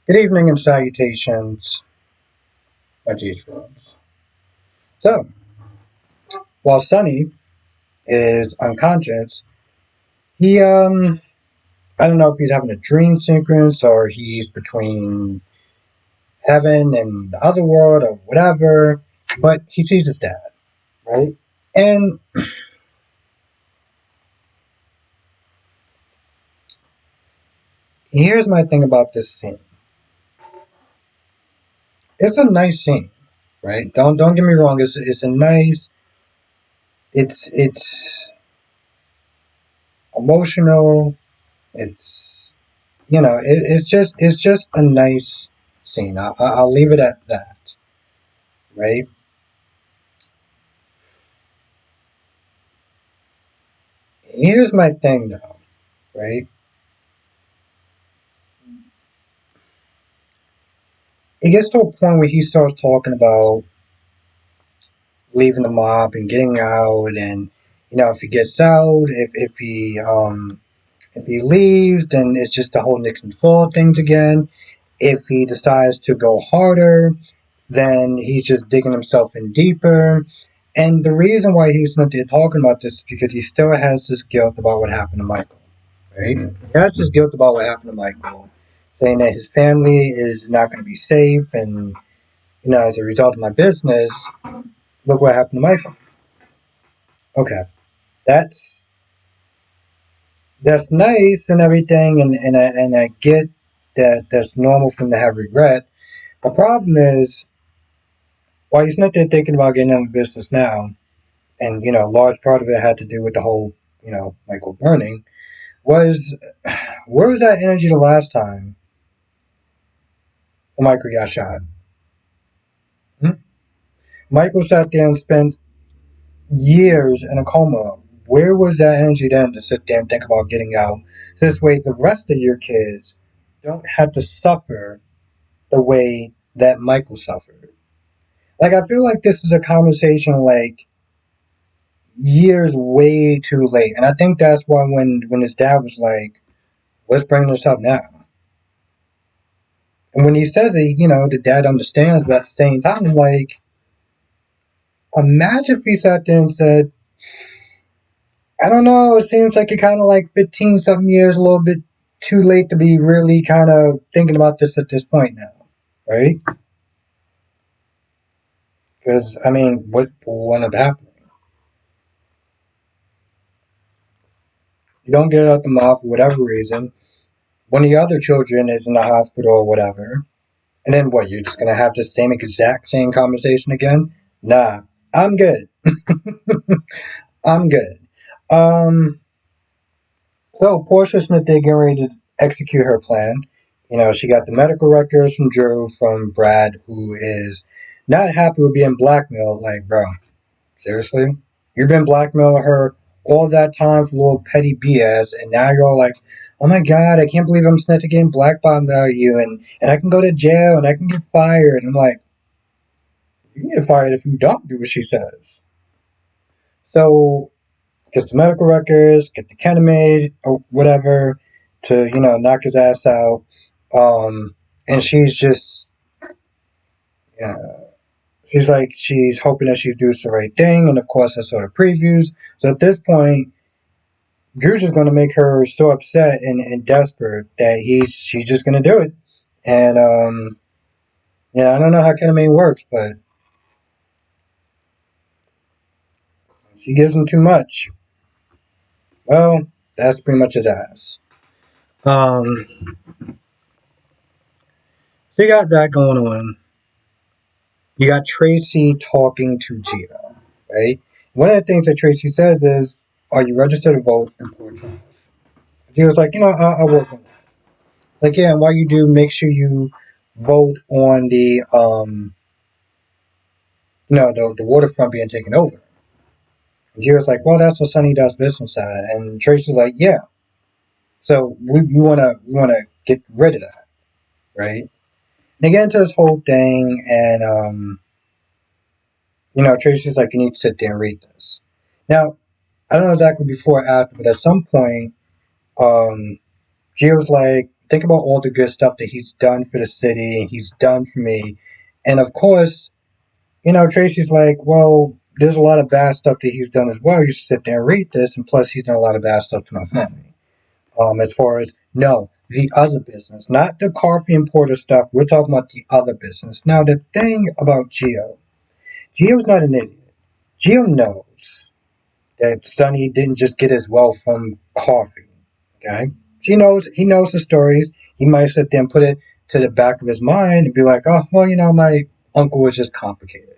Good evening and salutations, my dear friends. So, while Sonny is unconscious, he I don't know if he's having a dream sequence or he's between heaven and the other world or whatever, but he sees his dad, right? And here's my thing about this scene. It's a nice scene, right? Don't get me wrong. It's a nice. It's emotional. It's it's just a nice scene. I'll leave it at that, right? Here's my thing though, right? It gets to a point where he starts talking about leaving the mob and getting out, and if he gets out, if he leaves, then it's just the whole Nixon fall things again. If he decides to go harder, then he's just digging himself in deeper. And the reason why he's not there talking about this is because he still has this guilt about what happened to Michael, right? He has this guilt about what happened to Michael, saying that his family is not going to be safe, and as a result of my business, look what happened to Michael. Okay, that's that's nice and everything, and I get that that's normal for him to have regret. The problem is, while he's not there thinking about getting into business now, and a large part of it had to do with the whole Michael burning, was where was that energy the last time Michael got shot? Hmm? Michael sat there and spent years in a coma. Where was that energy then to sit there and think about getting out? So this way the rest of your kids don't have to suffer the way that Michael suffered. Like, I feel like this is a conversation like years way too late. And I think that's why when his dad was like, let's bring this up now. And when he says it, the dad understands, but at the same time, I'm like, imagine if he sat there and said, I don't know, it seems like you're kind of like 15 something years, a little bit too late to be really kind of thinking about this at this point now, right? Because, I mean, what will end up happening? You don't get it out the mouth for whatever reason. One of your other children is in the hospital or whatever. And then what, you're just going to have the same exact same conversation again? Nah, I'm good. I'm good. Um, So Portia's not there getting ready to execute her plan. She got the medical records from Drew, from Brad, who is not happy with being blackmailed. Like, bro, seriously? You've been blackmailing her all that time for a little petty BS, and now you're all like, oh my god, I can't believe I'm snitching getting blackballed out of you, and I can go to jail, and I can get fired. And I'm like, you can get fired if you don't do what she says. So gets the medical records, get the ketamine or whatever to knock his ass out. And she's just yeah, she's like she's hoping that she's doing the right thing, and of course that's sort of previews. So at this point, Drew's just going to make her so upset and desperate that she's just going to do it. And I don't know how ketamine works, but she gives him too much. Well, that's pretty much his ass. Um, so you got that going on. You got Tracy talking to Gio, right? One of the things that Tracy says is, "Are you registered to vote in Portia?" Gio's like, I'll work on that. Like, yeah, and while you do, make sure you vote on the waterfront being taken over. And Gio's like, well, that's what Sonny does business at, and Tracy's like, yeah. So we wanna get rid of that, right? They get into this whole thing, and Tracy's like, you need to sit there and read this. Now, I don't know exactly before or after, but at some point, Gio's like, Think about all the good stuff that he's done for the city and he's done for me. And of course, Tracy's like, well, there's a lot of bad stuff that he's done as well. You should sit there and read this. And plus, he's done a lot of bad stuff to my family. As far as, no, the other business, not the coffee and porter stuff. We're talking about the other business. Now, the thing about Gio's not an idiot. Gio knows that Sonny didn't just get his wealth from coffee. Okay? He knows the stories. He might sit there and put it to the back of his mind and be like, oh, well, my uncle was just complicated.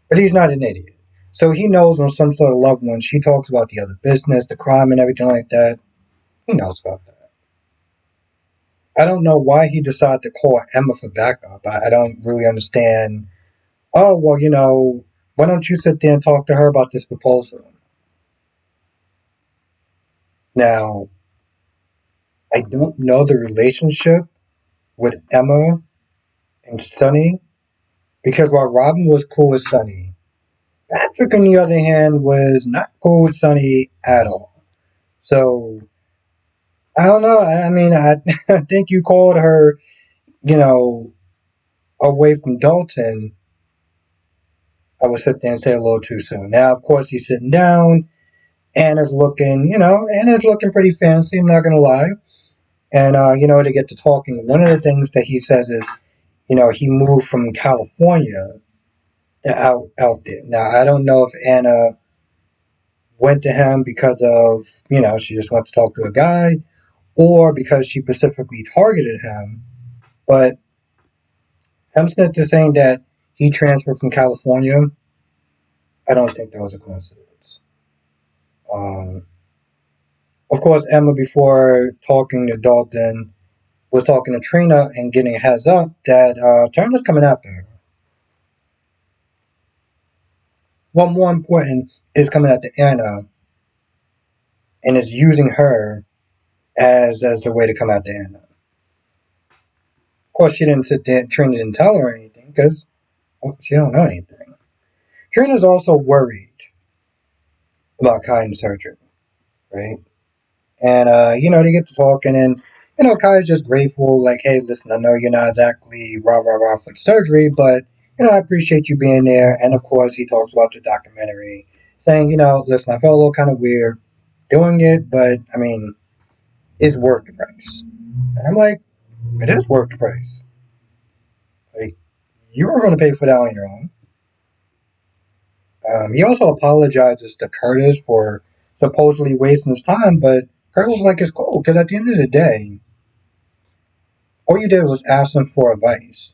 But he's not an idiot. So he knows on some sort of level when she talks about the other business, the crime and everything like that, he knows about that. I don't know why he decided to call Emma for backup. I don't really understand. Oh, well, why don't you sit there and talk to her about this proposal? Now, I don't know the relationship with Emma and Sonny because while Robin was cool with Sonny, Patrick, on the other hand, was not cool with Sonny at all. So, I don't know. I mean, I think you called her, you know, away from Dalton. I would sit there and say a little too soon. Now, of course, he's sitting down. Anna's looking pretty fancy, I'm not going to lie. And, they get to talking. One of the things that he says is, he moved from California out there. Now, I don't know if Anna went to him because of, she just wants to talk to a guy or because she specifically targeted him. But Hemsworth is saying that he transferred from California. I don't think that was a coincidence. Um, of course, Emma, before talking to Dalton, was talking to Trina and getting a heads up that Turner's coming after her. What more important is coming after Anna and is using her as a way to come after Anna. Of course, she didn't sit there. Trina didn't tell her anything because she don't know anything. Trina's also worried about Kai's surgery, right? And, they get to talking and, Kai's just grateful, like, hey, listen, I know you're not exactly rah, rah, rah for the surgery, but, I appreciate you being there. And, of course, he talks about the documentary, saying, listen, I felt a little kind of weird doing it, but, I mean, it's worth the price. And I'm like, it is worth the price. Like, you're going to pay for that on your own. He also apologizes to Curtis for supposedly wasting his time, but Curtis is like, it's cool, because at the end of the day, all you did was ask him for advice.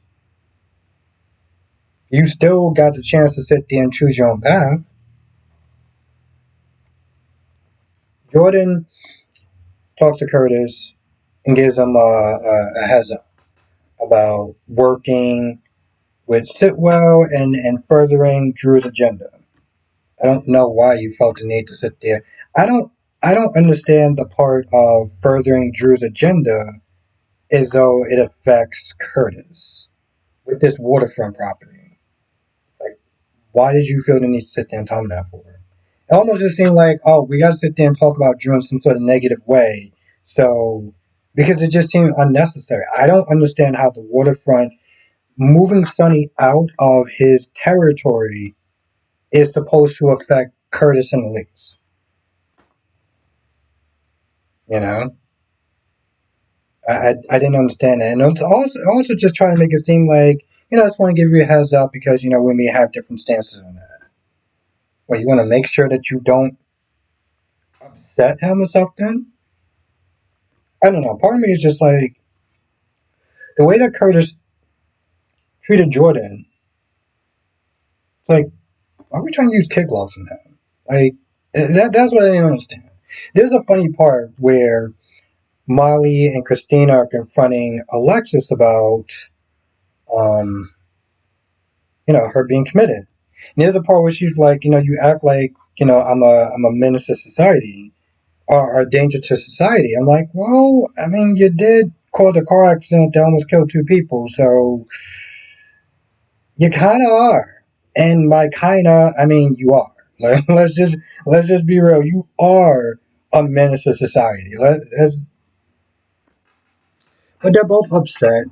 You still got the chance to sit there and choose your own path. Jordan talks to Curtis and gives him a heads up about working with Sitwell and furthering Drew's agenda. I don't know why you felt the need to sit there. I don't understand the part of furthering Drew's agenda as though it affects Curtis with this waterfront property. Like, why did you feel the need to sit there and tell me that for? It almost just seemed like, oh, we got to sit there and talk about Drew in some sort of negative way. So, because it just seemed unnecessary. I don't understand how the waterfront, moving Sonny out of his territory, is supposed to affect Curtis and Elise. You know? I didn't understand that. And it's also just trying to make it seem like, I just want to give you a heads up because, we may have different stances on that. Well, you want to make sure that you don't upset him or something? I don't know. Part of me is just like, the way that Curtis treated Jordan, it's like, why are we trying to use kid gloves on him? Like, that's what I didn't understand. There's a funny part where Molly and Christina are confronting Alexis about, her being committed. And there's a part where she's like, you act like, I'm a menace to society or a danger to society. I'm like, well, I mean, you did cause a car accident that almost killed 2 people, so you kind of are. And by kinda, I mean you are. Let's just be real. You are a menace to society. Let's But they're both upset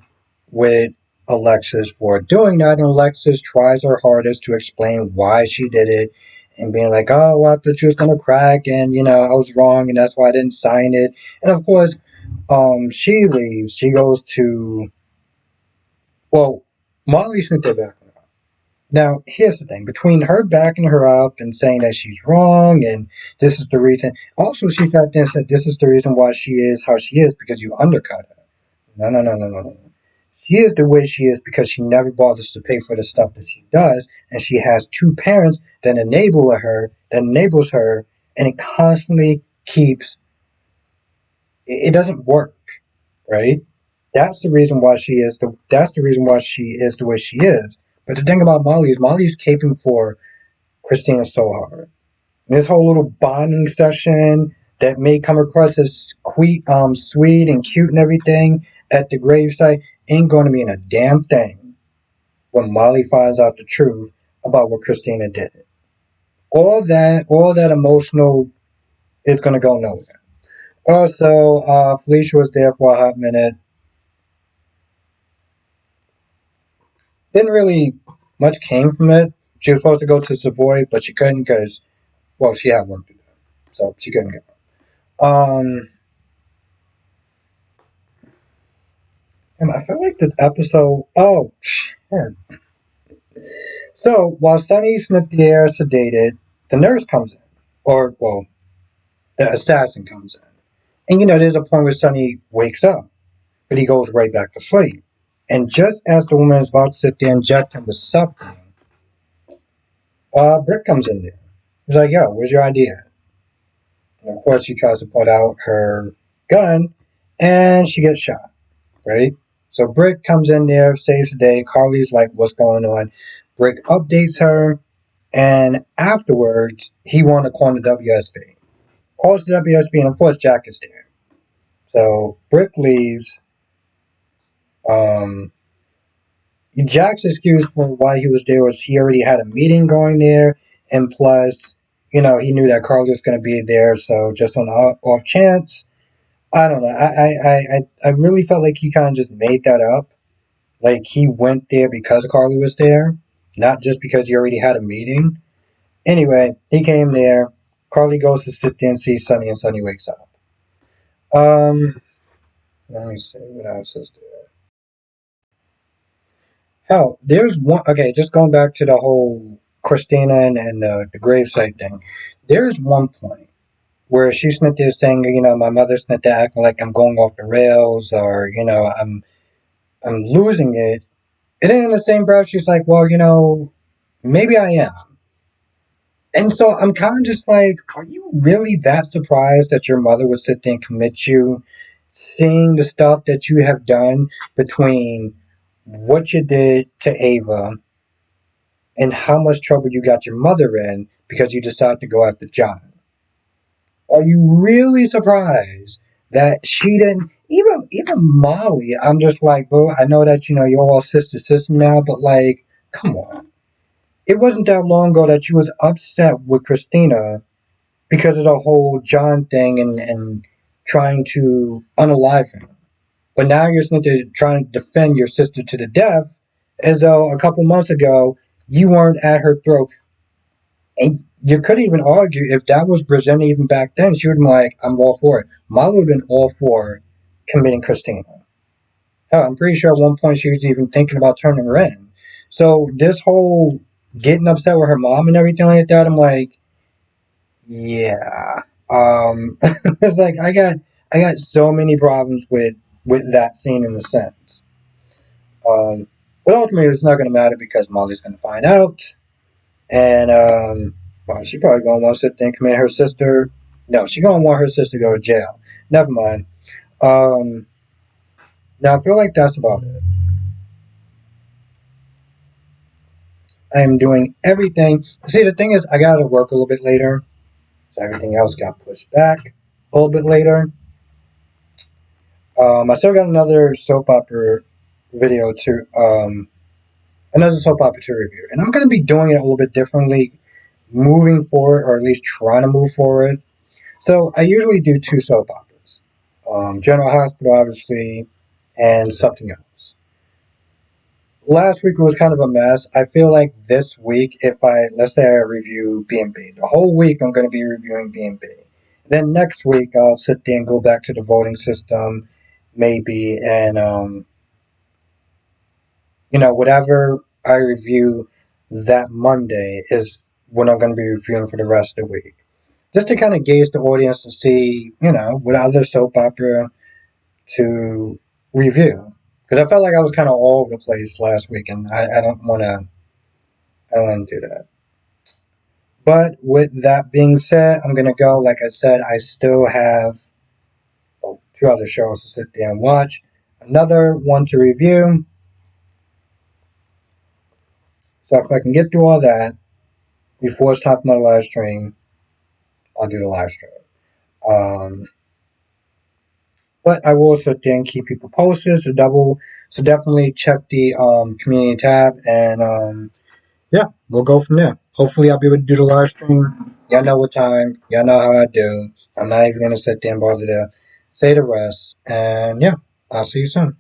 with Alexis for doing that, and Alexis tries her hardest to explain why she did it, and being like, "Oh, well, I thought you was gonna crack, and I was wrong, and that's why I didn't sign it." And of course, she leaves. She goes to Molly sent her back. Now, here's the thing: between her backing her up and saying that she's wrong, and this is the reason. Also, she sat there and said, "This is the reason why she is how she is because you undercut her." No, no, no, no, no, no. She is the way she is because she never bothers to pay for the stuff that she does, and she has two parents that enables her, and it constantly keeps. It doesn't work, right? That's the reason why she is the. That's the reason why she is the way she is. But the thing about Molly is Molly's caping for Christina so hard. This whole little bonding session that may come across as sweet and cute and everything at the gravesite ain't going to mean a damn thing when Molly finds out the truth about what Christina did. All that emotional is going to go nowhere. Also, Felicia was there for a hot minute. Didn't really much came from it. She was supposed to go to Savoy, but she couldn't because, she had work to do, so she couldn't go. And I feel like this episode. Oh, shit. So while Sonny's in the air sedated, the nurse comes in, or the assassin comes in, and there's a point where Sonny wakes up, but he goes right back to sleep. And just as the woman is about to sit there and inject him with something, Britt comes in there. He's like, "Yo, where's your idea?" And of course, she tries to put out her gun, and she gets shot. Right? So Britt comes in there, saves the day. Carly's like, "What's going on?" Britt updates her, and afterwards, he wanted to call the WSB. Calls the WSB, and of course, Jack is there. So Britt leaves. Um, Jack's excuse for why he was there was he already had a meeting going there, and plus, he knew that Carly was going to be there. So just on off chance, I don't know. I really felt like he kind of just made that up. Like he went there because Carly was there, not just because he already had a meeting. Anyway, he came there. Carly goes to sit there and see Sonny, and Sonny wakes up. Um, Let me see what else is there. Hell, there's one. Okay, just going back to the whole Christina and the gravesite thing. There's one point where she's not there saying, my mother's not there acting like I'm going off the rails, or I'm losing it. And then in the same breath, she's like, well, maybe I am. And so I'm kind of just like, are you really that surprised that your mother would sit there and commit you, seeing the stuff that you have done between what you did to Ava and how much trouble you got your mother in because you decided to go after John? Are you really surprised that she didn't? Even Molly, I'm just like, bro, I know that you're all sister now, but like, come on. It wasn't that long ago that you was upset with Christina because of the whole John thing and trying to unalive him. But now you're sitting there trying to defend your sister to the death as though a couple months ago you weren't at her throat. And you could even argue if that was presented even back then, she would have been like, I'm all for it. Molly would have been all for committing Christina. Hell, I'm pretty sure at one point she was even thinking about turning her in. So this whole getting upset with her mom and everything like that, I'm like, yeah. It's like I got so many problems with that scene in a sense. Um, but ultimately it's not gonna matter because Molly's gonna find out, and she probably gonna want to sit there and commit her sister. No, she gonna want her sister to go to jail. Never mind. Um, Now I feel like that's about it. I am doing everything. See, the thing is, I gotta work a little bit later, so everything else got pushed back a little bit later. I still got another soap opera video to another soap opera to review, and I'm going to be doing it a little bit differently, moving forward, or at least trying to move forward. So I usually do two soap operas. General Hospital, obviously, and something else. Last week was kind of a mess. I feel like this week, if I let's say I review B&B, the whole week I'm going to be reviewing B&B. Then next week I'll sit there and go back to the voting system, maybe, and whatever I review that Monday is what I'm going to be reviewing for the rest of the week, just to kind of gauge the audience to see, what other soap opera to review. Because I felt like I was kind of all over the place last week, and I don't want to. I don't want to do that. But with that being said, I'm gonna go. Like I said, I still have two other shows to sit there and watch. Another one to review. So if I can get through all that before it's time for my live stream, I'll do the live stream. Um, but I will also then keep people posted. So definitely check the community tab, and yeah, we'll go from there. Hopefully, I'll be able to do the live stream. Y'all know what time. Y'all know how I do. I'm not even gonna sit there and bother to say the rest. And yeah, I'll see you soon.